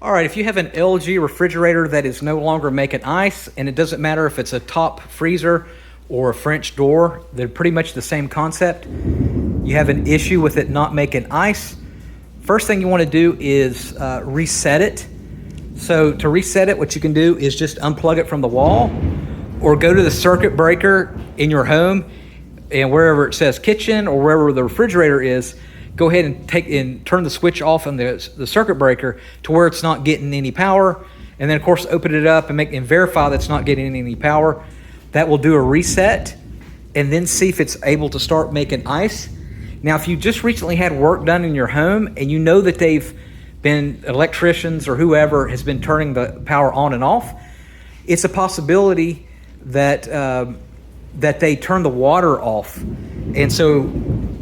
All right, if you have an LG refrigerator that is no longer making ice, and it doesn't matter if it's a top freezer or a French door, they're pretty much the same concept. You have an issue with it not making ice. First thing you want to do is reset it. So to reset it, what you can do is just unplug it from the wall or go to the circuit breaker in your home, and wherever it says kitchen or wherever the refrigerator is, go ahead and turn the switch off on the circuit breaker to where it's not getting any power. And then of course open it up and verify that it's not getting any power. That will do a reset and then see if it's able to start making ice. Now, if you just recently had work done in your home and you know that they've been electricians or whoever has been turning the power on and off, it's a possibility that that they turn the water off. And so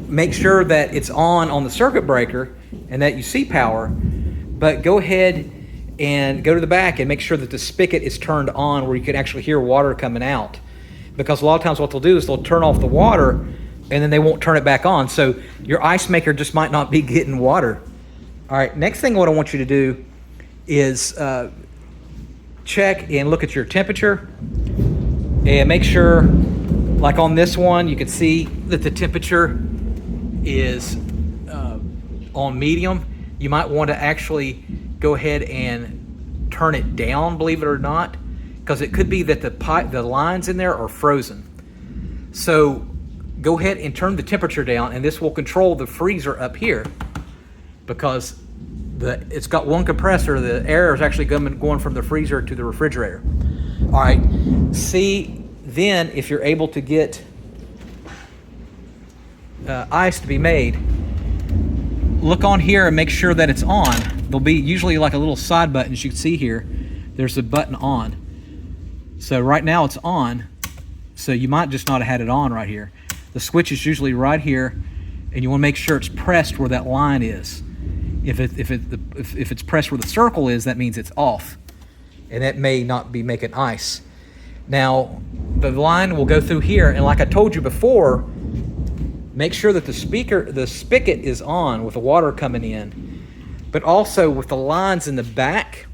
make sure that it's on the circuit breaker and that you see power, but go ahead and go to the back and make sure that the spigot is turned on where you can actually hear water coming out. Because a lot of times what they'll do is they'll turn off the water and then they won't turn it back on. So your ice maker just might not be getting water. All right, next thing what I want you to do is check and look at your temperature and make sure, like on this one, you can see that the temperature is on medium. You might want to actually go ahead and turn it down, believe it or not, because it could be that the lines in there are frozen. So go ahead and turn the temperature down, and this will control the freezer up here, because it's got one compressor. The air is actually going from the freezer to the refrigerator. All right, see then if you're able to get ice to be made. Look on here and make sure that it's on. There'll be usually like a little side button, as you can see here. There's a button on. So right now it's on. So you might just not have had it on right here. The switch is usually right here, and you want to make sure it's pressed where that line is. If it's pressed where the circle is, that means it's off, and that may not be making ice. Now the line will go through here, and like I told you before, make sure that the spigot is on with the water coming in, but also with the lines in the back,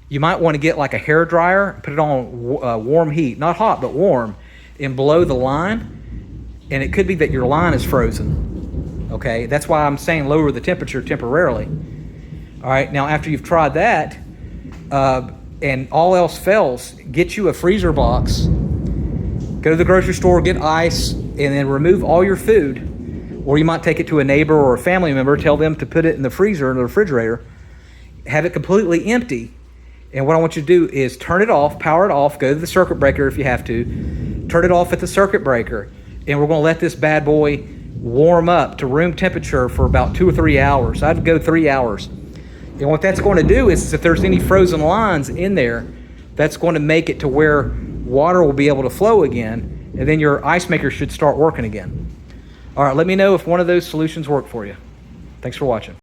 you might want to get like a hair dryer, put it on warm heat, not hot, but warm, and blow the line. And it could be that your line is frozen. Okay, that's why I'm saying lower the temperature temporarily. All right, now after you've tried that, and all else fails, get you a freezer box, go to the grocery store, get ice, and then remove all your food. Or you might take it to a neighbor or a family member, tell them to put it in the freezer, in the refrigerator, have it completely empty. And what I want you to do is turn it off, power it off, go to the circuit breaker if you have to, turn it off at the circuit breaker, and we're gonna let this bad boy warm up to room temperature for about 2 or 3 hours. I'd go 3 hours. And what that's going to do is if there's any frozen lines in there, that's going to make it to where water will be able to flow again, and then your ice maker should start working again. All right, let me know if one of those solutions work for you. Thanks for watching.